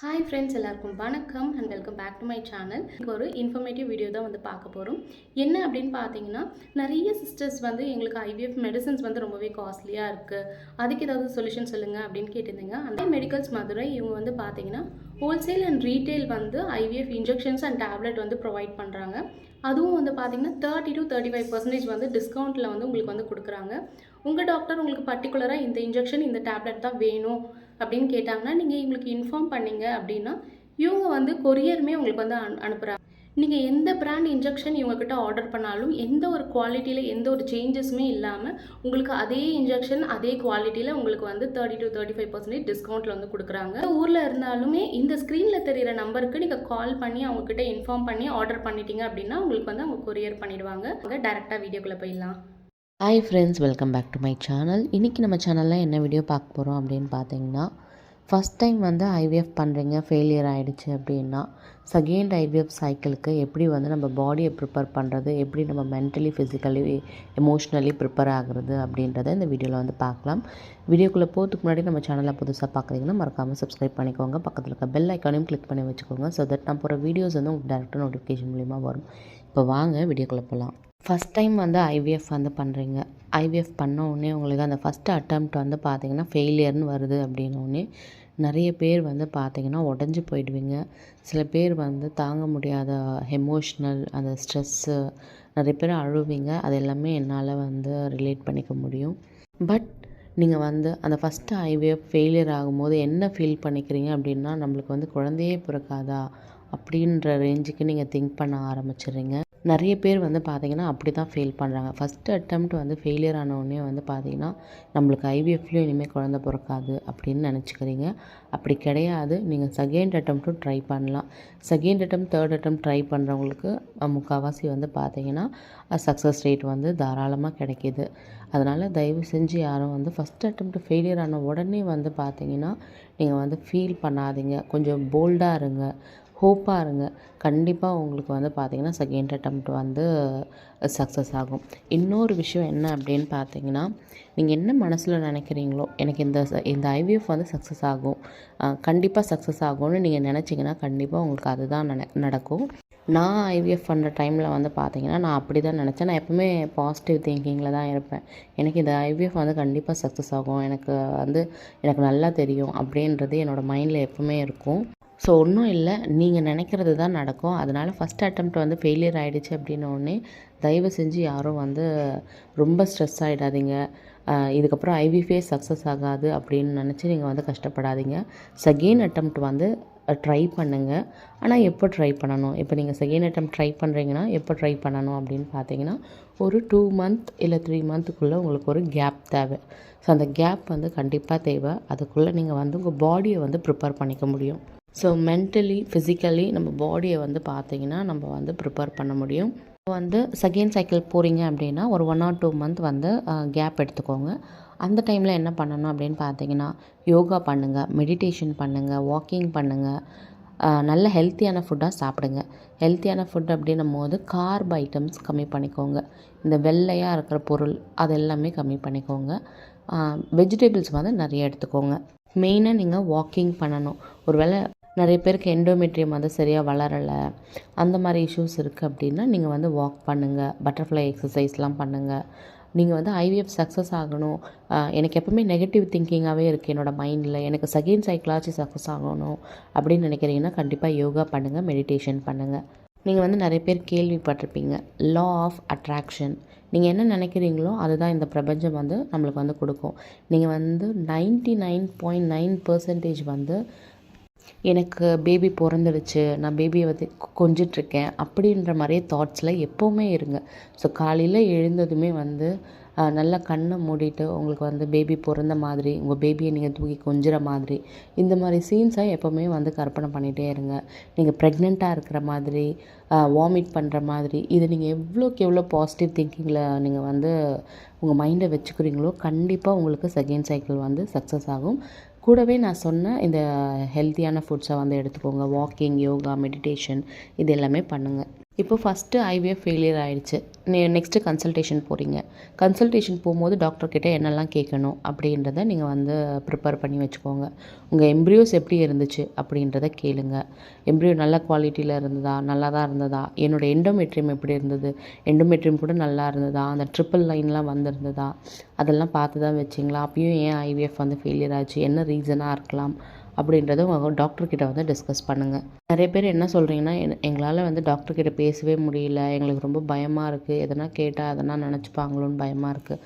Hi friends, எல்லாருக்கும் வணக்கம் and welcome back to my channel. இங்கே ஒரு இன்ஃபர்மேட்டிவ் வீடியோ தான் பார்க்க போகிறோம். என்ன அப்படின்னு பார்த்தீங்கன்னா, நிறைய சிஸ்டர்ஸ் எங்களுக்கு ஐவிஎஃப் மெடிசன்ஸ் ரொம்பவே காஸ்ட்லியாக இருக்குது, அதுக்கு ஏதாவது சொல்யூஷன் சொல்லுங்கள் அப்படின்னு கேட்டிருந்தீங்க. அந்த மெடிக்கல்ஸ் மதுரை இவங்க பார்த்தீங்கன்னா wholesale and retail IVF injections and tablet provide பண்ணுறாங்க. அதுவும் பார்த்தீங்கன்னா 30 to 35% டிஸ்கவுண்ட்டில் உங்களுக்கு கொடுக்குறாங்க. உங்கள் டாக்டர் உங்களுக்கு பர்டிகுலராக இந்த இன்ஜெக்ஷன் இந்த டேப்லெட் தான் வேணும் அப்படின்னு கேட்டாங்கன்னா, நீங்கள் இவங்களுக்கு இன்ஃபார்ம் பண்ணிங்க அப்படின்னா இவங்க கொரியருமே உங்களுக்கு அனுப்புகிறாங்க. நீங்கள் எந்த பிராண்ட் இன்ஜெக்ஷன் இவங்கக்கிட்ட ஆர்டர் பண்ணாலும் எந்த ஒரு குவாலிட்டியில் எந்த ஒரு சேஞ்சஸுமே இல்லாமல் உங்களுக்கு அதே இன்ஜெக்ஷன் அதே குவாலிட்டியில் உங்களுக்கு 30 to 35% டிஸ்கவுண்ட்டில் கொடுக்குறாங்க. ஊரில் இருந்தாலுமே இந்த ஸ்க்ரீனில் தெரிகிற நம்பருக்கு நீங்கள் கால் பண்ணி அவங்கக்கிட்ட இன்ஃபார்ம் பண்ணி ஆர்டர் பண்ணிட்டீங்க அப்படின்னா உங்களுக்கு அவங்க கொரியர் பண்ணிடுவாங்க. டேரெக்டாக வீடியோக்குள்ளே போயிடலாம். Hi friends, welcome back to my channel. இன்றைக்கி நம்ம சேனலில் என்ன வீடியோ பார்க்க போகிறோம் அப்படின்னு பார்த்தீங்கன்னா, ஃபஸ்ட் டைம் ஐவிஎஃப் பண்ணுறீங்க, ஃபெயிலியர் ஆகிடுச்சு அப்படின்னா செகண்ட் ஐவிஎஃப் சைக்கிளுக்கு எப்படி நம்ம பாடியை ப்ரிப்பேர் பண்ணுறது, எப்படி நம்ம மென்டலி ஃபிசிக்கலி எமோஷ்னலி ப்ரிப்பேர் ஆகுறது அப்படின்றத இந்த வீடியோவில் பார்க்கலாம். வீடியோக்குள்ளே போகிறதுக்கு முன்னாடி நம்ம சேனலை புதுசாக பார்க்குறீங்கன்னா மறக்காமல் சப்ஸ்கிரைப் பண்ணிக்கோங்க. பக்கத்தில் இருக்க பெல் ஐக்கானையும் கிளிக் பண்ணி வச்சுக்கோங்க. ஸோ தட் நான் போகிற வீடியோஸ் உங்களுக்கு டேரெக்டாக நோட்டிஃபிகேஷன் மூலிமா வரும். இப்போ வாங்க வீடியோக்குள்ளே போகலாம். ஃபஸ்ட் டைம் ஐவிஎஃப் பண்ணுறீங்க. ஐவிஎஃப் பண்ண உடனே உங்களுக்கு அந்த ஃபஸ்ட்டு அட்டெம்ப்ட் பார்த்தீங்கன்னா ஃபெயிலியர்னு வருது அப்படின்னோடனே நிறைய பேர் பார்த்தீங்கன்னா உடஞ்சி போயிடுவீங்க. சில பேர் தாங்க முடியாத எமோஷ்னல் அந்த ஸ்ட்ரெஸ்ஸு நிறைய பேர் அழுவீங்க. அது எல்லாமே என்னால் ரிலேட் பண்ணிக்க முடியும். பட் நீங்கள் அந்த ஃபஸ்ட்டு ஐவிஎஃப் ஃபெயிலியர் ஆகும்போது என்ன ஃபீல் பண்ணிக்கிறீங்க அப்படின்னா, நம்மளுக்கு குழந்தையே பிறக்காதா அப்படின்ற ரேஞ்சுக்கு நீங்கள் திங்க் பண்ண ஆரம்பிச்சிடுறீங்க. நிறைய பேர் பார்த்தீங்கன்னா அப்படி தான் ஃபெயில் பண்ணுறாங்க. ஃபஸ்ட்டு அட்டெம்ப்ட் ஃபெயிலியர் ஆனவுடனே பார்த்தீங்கன்னா நம்மளுக்கு ஐவிஎஃப்லேயும் இனிமேல் குழந்தை பிறக்காது அப்படின்னு நினச்சிக்கிறீங்க. அப்படி கிடையாது. நீங்கள் செகண்ட் அட்டெம்ப்ட்டும் ட்ரை பண்ணலாம். Second attempt third attempt try பண்ணுறவங்களுக்கு முக்கால்வாசி பார்த்தீங்கன்னா சக்ஸஸ் ரேட் தாராளமாக கிடைக்கிது. அதனால் தயவு செஞ்சு யாரும் ஃபஸ்ட் அட்டெம்ப்ட் ஃபெயிலியர் ஆன உடனே பார்த்தீங்கன்னா நீங்கள் ஃபீல் பண்ணாதீங்க. கொஞ்சம் போல்டாக இருங்க, ஹோப்பாக இருங்க. கண்டிப்பாக உங்களுக்கு பார்த்தீங்கன்னா செகண்ட் அட்டெம்ப்ட் சக்ஸஸ் ஆகும். இன்னொரு விஷயம் என்ன அப்படின்னு பார்த்தீங்கன்னா, நீங்கள் என்ன மனசில் நினைக்கிறீங்களோ, எனக்கு இந்த ஐவிஎஃப் சக்ஸஸ் ஆகும், கண்டிப்பாக சக்ஸஸ் ஆகும்னு நீங்கள் நினச்சிங்கன்னா கண்டிப்பாக உங்களுக்கு அதுதான் நடக்கும். நான் ஐவிஎஃப் பண்ணுற டைமில் பார்த்தீங்கன்னா நான் அப்படி தான் நினச்சேன். நான் எப்பவுமே பாசிட்டிவ் திங்கிங்கில் தான் இருப்பேன். எனக்கு இந்த ஐவிஎஃப் கண்டிப்பாக சக்ஸஸ் ஆகும், எனக்கு எனக்கு நல்லா தெரியும் அப்படின்றது என்னோடய மைண்டில் எப்பவுமே இருக்கும். ஸோ ஒன்றும் இல்லை, நீங்கள் நினைக்கிறது தான் நடக்கும். அதனால் ஃபஸ்ட் அட்டெம்ப்ட் ஃபெயிலியர் ஆகிடுச்சு அப்படின்னோடனே தயவு செஞ்சு யாரும் ரொம்ப ஸ்ட்ரெஸ் ஆகிடாதீங்க. இதுக்கப்புறம் ஐவிஎஃபே சக்ஸஸ் ஆகாது அப்படின்னு நினச்சி நீங்கள் கஷ்டப்படாதீங்க. செகண்ட் அட்டெம்ப்ட் ட்ரை பண்ணுங்கள். ஆனால் எப்போ ட்ரை பண்ணணும், இப்போ நீங்கள் செகண்ட் அட்டெம்ப்ட் ட்ரை பண்ணுறீங்கன்னா எப்போ ட்ரை பண்ணணும் அப்படின்னு பார்த்தீங்கன்னா, ஒரு 2 month இல்லை 3 monthக்குள்ளே உங்களுக்கு ஒரு கேப் தேவை. ஸோ அந்த கேப் கண்டிப்பாக தேவை. அதுக்குள்ளே நீங்கள் உங்கள் பாடியை ப்ரிப்பேர் பண்ணிக்க முடியும். ஸோ மென்டலி ஃபிசிக்கலி நம்ம பாடியை பார்த்தீங்கன்னா நம்ம ப்ரிப்பேர் பண்ண முடியும். செகண்ட் சைக்கிள் போகிறீங்க அப்படின்னா ஒரு 1 or 2 month கேப் எடுத்துக்கோங்க. அந்த டைமில் என்ன பண்ணணும் அப்படின்னு பார்த்தீங்கன்னா, யோகா பண்ணுங்கள், மெடிடேஷன் பண்ணுங்கள், வாக்கிங் பண்ணுங்கள், நல்ல ஹெல்த்தியான ஃபுட்டாக சாப்பிடுங்க. ஹெல்த்தியான ஃபுட் அப்படின்னும் போது கார்ப் ஐட்டம்ஸ் கம்மி பண்ணிக்கோங்க. இந்த வெள்ளையாக இருக்கிற பொருள் அது எல்லாமே கம்மி பண்ணிக்கோங்க. வெஜிடபிள்ஸ் நிறைய எடுத்துக்கோங்க. மெயினாக நீங்கள் வாக்கிங் பண்ணணும். ஒருவேளை நிறைய பேருக்கு எண்டோமெட்ரியம் சரியாக வளரலை, அந்த மாதிரி இஷ்யூஸ் இருக்குது அப்படின்னா நீங்கள் வாக் பண்ணுங்கள், பட்டர்ஃப்ளை எக்ஸசைஸ்லாம் பண்ணுங்கள். நீங்கள் ஐவிஎஃப் சக்ஸஸ் ஆகணும், எனக்கு எப்பவுமே நெகட்டிவ் திங்கிங்காகவே இருக்குது என்னோடய மைண்டில், எனக்கு செகண்ட் சைக்கிளாச்சும் சக்ஸஸ் ஆகணும் அப்படின்னு நினைக்கிறீங்கன்னா கண்டிப்பாக யோகா பண்ணுங்கள், மெடிடேஷன் பண்ணுங்கள். நீங்கள் நிறைய பேர் கேள்விப்பட்டிருப்பீங்க லா ஆஃப் அட்ராக்ஷன். நீங்கள் என்ன நினைக்கிறீங்களோ அதுதான் இந்த பிரபஞ்சம் நம்மளுக்கு கொடுக்கும். நீங்கள் 99.9% எனக்கு பேபி பிறந்துடுச்சு, நான் பேபியை கொஞ்சிட்ருக்கேன் அப்படின்ற மாதிரியே தாட்ஸில் எப்போவுமே இருங்க. ஸோ காலையில் எழுந்ததுமே நல்லா கண்ணை மூடிட்டு உங்களுக்கு பேபி பிறந்த மாதிரி, உங்கள் பேபியை நீங்கள் தூக்கி கொஞ்சிற மாதிரி, இந்த மாதிரி சீன்ஸை எப்போவுமே கற்பனை பண்ணிகிட்டே இருங்க. நீங்கள் ப்ரெக்னெண்ட்டாக இருக்கிற மாதிரி, வாமிட் பண்ணுற மாதிரி, இது நீங்கள் எவ்வளோக்கு எவ்வளோ பாசிட்டிவ் திங்கிங்கில் நீங்கள் உங்கள் மைண்டை வச்சுக்கிறீங்களோ கண்டிப்பாக உங்களுக்கு செகண்ட் சைக்கிள் சக்ஸஸ் ஆகும். கூடவே நான் சொன்ன இந்த ஹெல்த்தியான ஃபுட்ஸை எடுத்துக்கோங்க. வாக்கிங், யோகா, மெடிடேஷன் இது எல்லாமே பண்ணுங்கள். இப்போ ஃபஸ்ட்டு ஐவிஎஃப் ஃபெயிலியர் ஆகிடுச்சு. நெக்ஸ்ட்டு கன்சல்டேஷன் போகிறீங்க. கன்சல்டேஷன் போகும்போது டாக்டர்கிட்ட என்னெல்லாம் கேட்கணும் அப்படின்றத நீங்கள் வந்து ப்ரிப்பேர் பண்ணி வச்சுக்கோங்க. உங்கள் எம்ப்ரியோஸ் எப்படி இருந்துச்சு அப்படின்றத கேளுங்க. எம்ப்ரியோ நல்ல குவாலிட்டியில் இருந்ததா, நல்லா தான் இருந்ததா, என்னோடய எண்டோமெட்ரியம் எப்படி இருந்தது, எண்டோமெட்ரியம் கூட நல்லா இருந்ததா, அந்த ட்ரிப்பிள் லைன்லாம் வந்திருந்ததா, அதெல்லாம் பார்த்து தான் வச்சிங்களா, அப்பயும் ஏன் ஐவிஎஃப் வந்து ஃபெயிலியர் ஆச்சு, என்ன ரீசனாக இருக்கலாம் அப்படின்றத உங்கள் டாக்டர்கிட்ட வந்து டிஸ்கஸ் பண்ணுங்கள். நிறைய பேர் என்ன சொல்கிறீங்கன்னா, எங்களால் வந்து டாக்டர்கிட்ட பேசவே முடியல, எங்களுக்கு ரொம்ப பயமாக இருக்குது, எதனா கேட்டால் எதனா நினச்சிப்பாங்களோன்னு பயமாக இருக்குது.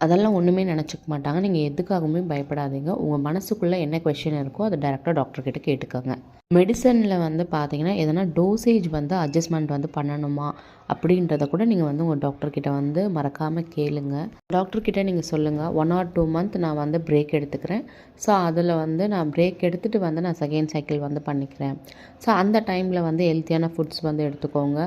அதெல்லாம் ஒன்றுமே நினச்சிக்க மாட்டாங்க. நீங்கள் எதுக்காகவுமே பயப்படாதீங்க. உங்கள் மனசுக்குள்ளே என்ன கொஷின் இருக்கோ அதை டேரெக்டாக டாக்டர்கிட்ட கேட்டுக்கோங்க. மெடிசனில் வந்து பார்த்தீங்கன்னா எதனா டோசேஜ் வந்து அட்ஜஸ்ட்மெண்ட் வந்து பண்ணணுமா அப்படின்றத கூட நீங்கள் வந்து உங்கள் டாக்டர்கிட்ட வந்து மறக்காமல் கேளுங்க. டாக்டர்கிட்ட நீங்கள் சொல்லுங்கள், 1 or 2 month நான் வந்து பிரேக் எடுத்துக்கிறேன். ஸோ அதில் வந்து நான் பிரேக் எடுத்துகிட்டு வந்து நான் செகண்ட் சைக்கிள் வந்து பண்ணிக்கிறேன். ஸோ அந்த டைமில் வந்து ஹெல்த்தியான ஃபுட்ஸ் வந்து எடுத்துக்கோங்க.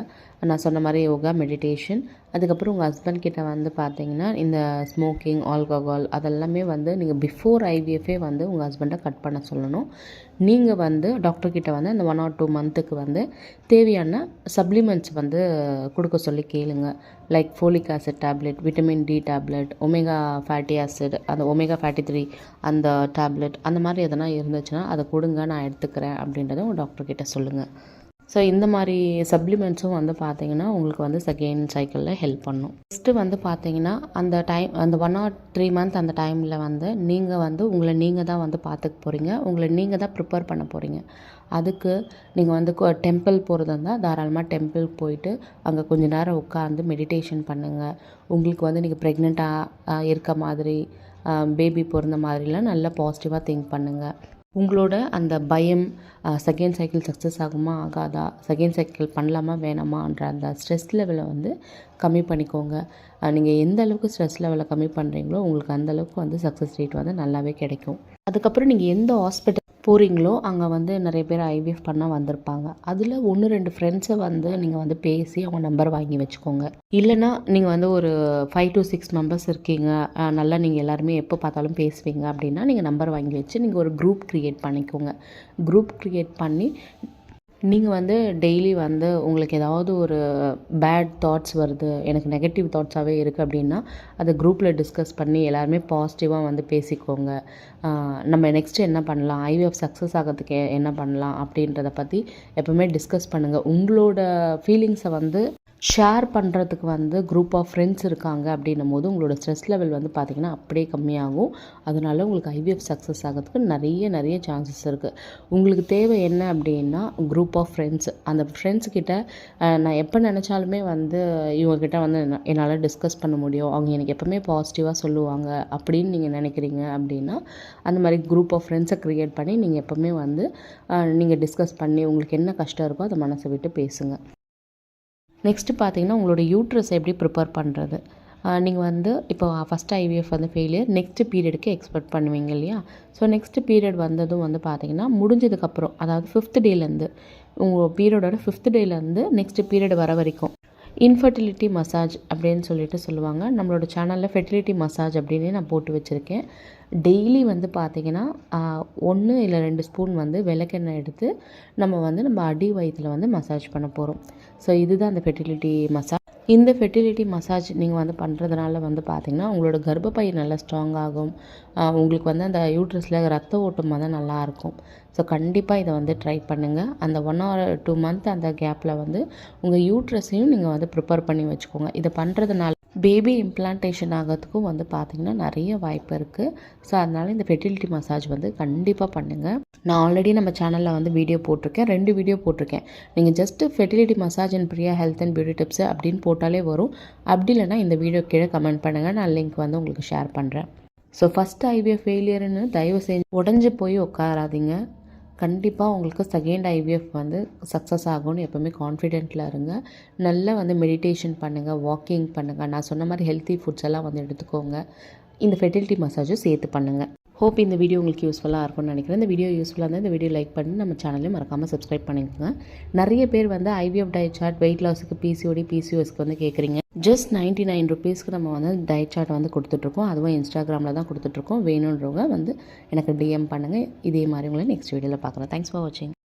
நான் சொன்ன மாதிரி யோகா, மெடிடேஷன். அதுக்கப்புறம் உங்கள் ஹஸ்பண்ட் கிட்ட வந்து பார்த்தீங்கன்னா இந்த ஸ்மோக்கிங், ஆல்கஹால் அதெல்லாமே வந்து நீங்கள் பிஃபோர் ஐவிஎஃபே வந்து உங்கள் ஹஸ்பண்டை கட் பண்ண சொல்லணும். நீங்கள் வந்து டாக்டர்கிட்ட வந்து அந்த 1 or 2 monthக்கு வந்து தேவையான சப்ளிமெண்ட்ஸ் வந்து கொடுக்க சொல்லி கேளுங்க. Like folic acid tablet, vitamin D tablet, omega fatty acid, அந்த ஒமேகா ஃபேட்டி 3 அந்த டேப்லெட், அந்த மாதிரி எதனா இருந்துச்சுன்னா அதை கொடுங்க, நான் எடுத்துக்கிறேன் அப்படின்றத உங்கள் டாக்டர்கிட்ட சொல்லுங்கள். ஸோ இந்த மாதிரி சப்ளிமெண்ட்ஸும் வந்து பார்த்தீங்கன்னா உங்களுக்கு வந்து செகண்ட் சைக்கிளில் ஹெல்ப் பண்ணும். நெக்ஸ்ட்டு வந்து பார்த்தீங்கன்னா அந்த 1 or 3 month அந்த டைமில் வந்து நீங்கள் வந்து உங்களை நீங்கள் தான் வந்து பார்த்துக்க போகிறீங்க. உங்களை நீங்கள் தான் ப்ரிப்பேர் பண்ண போகிறீங்க. அதுக்கு நீங்கள் வந்து டெம்பிள் போகிறதா இருந்தால் தாராளமாக டெம்பிள் போயிட்டு அங்கே கொஞ்ச நேரம் உட்காந்து மெடிடேஷன் பண்ணுங்கள். உங்களுக்கு வந்து நீங்கள் ப்ரெக்னெண்ட்டாக இருக்க மாதிரி, பேபி பிறந்த மாதிரிலாம் நல்லா பாசிட்டிவாக திங்க் பண்ணுங்கள். உங்களோட அந்த பயம், செகண்ட் சைக்கிள் சக்ஸஸ் ஆகுமா ஆகாதா, செகண்ட் சைக்கிள் பண்ணலாமா வேணாமான்ற அந்த ஸ்ட்ரெஸ் லெவலை வந்து கம்மி பண்ணிக்கோங்க. நீங்கள் எந்த அளவுக்கு ஸ்ட்ரெஸ் லெவலை கம்மி பண்ணுறீங்களோ உங்களுக்கு அந்த அளவுக்கு வந்து சக்ஸஸ் ரேட் வந்து நல்லாவே கிடைக்கும். அதுக்கப்புறம் நீங்கள் எந்த ஹாஸ்பிட்டல் போகிறீங்களோ அங்கே வந்து நிறைய பேர் ஐவிஎஃப் பண்ண வந்திருப்பாங்க. அதில் 1-2 ஃப்ரெண்ட்ஸை வந்து நீங்கள் வந்து பேசி அவங்க நம்பர் வாங்கி வச்சுக்கோங்க. இல்லைனா நீங்கள் வந்து ஒரு 5 to 6 மெம்பர்ஸ் இருக்கீங்க, நல்லா நீங்கள் எல்லாருமே எப்போ பார்த்தாலும் பேசுவீங்க அப்படின்னா நீங்கள் நம்பர் வாங்கி வச்சு நீங்கள் ஒரு குரூப் க்ரியேட் பண்ணிக்கோங்க. குரூப் க்ரியேட் பண்ணி நீங்கள் வந்து டெய்லி வந்து உங்களுக்கு ஏதாவது ஒரு பேட் தாட்ஸ் வருது, எனக்கு நெகட்டிவ் தாட்ஸாகவே இருக்குது அப்படின்னா அதை குரூப்பில் டிஸ்கஸ் பண்ணி எல்லாருமே பாசிட்டிவாக வந்து பேசிக்கோங்க. நம்ம நெக்ஸ்ட்டு என்ன பண்ணலாம், ஐவிஎஃப் சக்ஸஸ் ஆகிறதுக்கு என்ன பண்ணலாம் அப்படின்றத பற்றி எப்போவுமே டிஸ்கஸ் பண்ணுங்கள். உங்களோட ஃபீலிங்ஸை வந்து ஷேர் பண்ணுறதுக்கு வந்து குரூப் ஆஃப் ஃப்ரெண்ட்ஸ் இருக்காங்க அப்படின்னும் போது உங்களோட ஸ்ட்ரெஸ் லெவல் வந்து பார்த்திங்கன்னா அப்படியே கம்மியாகும். அதனால உங்களுக்கு ஐவிஎஃப் சக்ஸஸ் ஆகிறதுக்கு நிறைய சான்சஸ் இருக்குது. உங்களுக்கு தேவை என்ன அப்படின்னா குரூப் ஆஃப் ஃப்ரெண்ட்ஸ். அந்த ஃப்ரெண்ட்ஸ்கிட்ட நான் எப்போ நினச்சாலுமே வந்து இவங்கக்கிட்ட வந்து என்னால் டிஸ்கஸ் பண்ண முடியும், அவங்க எனக்கு எப்போவுமே பாசிட்டிவாக சொல்லுவாங்க அப்படின்னு நீங்கள் நினைக்கிறீங்க அப்படின்னா அந்த மாதிரி குரூப் ஆஃப் ஃப்ரெண்ட்ஸை க்ரியேட் பண்ணி நீங்கள் எப்போவுமே வந்து நீங்கள் டிஸ்கஸ் பண்ணி உங்களுக்கு என்ன கஷ்டம் இருக்கோ அதை மனசை விட்டு பேசுங்க. நெக்ஸ்ட்டு பார்த்தீங்கன்னா உங்களோட யூட்ரஸ் எப்படி ப்ரிப்பேர் பண்ணுறது. நீங்கள் வந்து இப்போ ஃபஸ்ட் ஐவிஎஃப் வந்து ஃபெயிலியர், நெக்ஸ்ட்டு பீரியடுக்கு எக்ஸ்பெக்ட் பண்ணுவீங்க இல்லையா. ஸோ நெக்ஸ்ட்டு பீரியட் வந்ததும் வந்து பார்த்திங்கன்னா முடிஞ்சதுக்கப்புறம், அதாவது 5th டேலேருந்து உங்கள் பீரியடோட 5th டேலேருந்து நெக்ஸ்ட்டு பீரியட் வர வரைக்கும் இன்ஃபர்டிலிட்டி மசாஜ் அப்படின்னு சொல்லிட்டு சொல்லுவாங்க. நம்மளோட சேனலில் ஃபெர்டிலிட்டி மசாஜ் அப்படின்னு நான் போட்டு வச்சுருக்கேன். டெய்லி வந்து பார்த்திங்கன்னா 1 இல்லை 2 ஸ்பூன் வந்து விளக்கெண்ணெய் எடுத்து நம்ம அடி வயிற்றில் வந்து மசாஜ் பண்ண போகிறோம். ஸோ இதுதான் அந்த ஃபெர்டிலிட்டி மசாஜ். இந்த ஃபெர்டிலிட்டி மசாஜ் நீங்கள் வந்து பண்ணுறதுனால வந்து பார்த்திங்கன்னா உங்களோட கர்ப்பப்பை நல்லா ஸ்ட்ராங் ஆகும். உங்களுக்கு வந்து அந்த யூட்ரஸில் ரத்த ஓட்டம் வந்து நல்லாயிருக்கும். ஸோ கண்டிப்பாக இதை வந்து ட்ரை பண்ணுங்கள். அந்த 1 or 2 month அந்த கேப்பில் வந்து உங்கள் யூட்ரஸையும் நீங்கள் வந்து ப்ரிப்பேர் பண்ணி வச்சுக்கோங்க. இதை பண்ணுறதுனால பேபி இம்ப்ளான்டேஷன் ஆகிறதுக்கும் வந்து பார்த்திங்கன்னா நிறைய வாய்ப்பு இருக்குது. ஸோ அதனால் இந்த ஃபெர்டிலிட்டி மசாஜ் வந்து கண்டிப்பாக பண்ணுங்கள். நான் ஆல்ரெடி நம்ம சேனலில் வந்து வீடியோ போட்டிருக்கேன், 2 வீடியோ போட்டிருக்கேன். நீங்கள் just fertility massage and Priya health and beauty tips அப்படின்னு போட்டாலே வரும். அப்படி இல்லைனா இந்த வீடியோ கீழே கமெண்ட் பண்ணுங்கள், நான் லிங்க் வந்து உங்களுக்கு ஷேர் பண்ணுறேன். ஸோ ஃபஸ்ட்டு ஐவிஎஃப் ஃபெயிலியர்னு தயவு செஞ்சு உடஞ்சி போய் உட்காராதீங்க. கண்டிப்பாக உங்களுக்கு செகண்ட் ஐவிஎஃப் வந்து சக்ஸஸ் ஆகும்னு எப்போவுமே கான்ஃபிடென்ட்டில் இருங்க. நல்லா வந்து மெடிடேஷன் பண்ணுங்கள், வாக்கிங் பண்ணுங்கள், நான் சொன்ன மாதிரி ஹெல்த்தி ஃபுட்ஸ் எல்லாம் வந்து எடுத்துக்கோங்க. இந்த ஃபெர்டிலிட்டி மசாஜும் சேர்த்து பண்ணுங்கள். ஹோப் இந்த வீடியோ உங்களுக்கு யூஸ்ஃபுல்லாக இருக்கும்னு நினைக்கிறேன். இந்த வீடியோ யூஸ்ஃபுல்லாக இருந்தால் இந்த வீடியோ லைக் பண்ணி நம்ம சேனலையும் மறக்காமல் சப்ஸ்கிரைப் பண்ணிக்கோங்க. நிறைய பேர் வந்து ஐவிஎஃப் டயட் சார்ட், வெயிட் லாஸுக்கு, பிசிஓடி, பிசிஓஎஸ்க்கு வந்து கேட்குறீங்க. ஜஸ்ட் 99 rupeesக்கு நம்ம வந்து டயட் சார்ட் வந்து கொடுத்துட்ருக்கோம். அதுவும் இன்ஸ்டாகிராமில் தான் கொடுத்துட்ருக்கோம். வேணுன்றவங்க வந்து எனக்கு டிஎம் பண்ணுங்கள். இதே மாதிரி உங்களை நெக்ஸ்ட் வீடியோவில் பார்க்குறேன். தேங்க்ஸ் ஃபார் வாட்சிங்.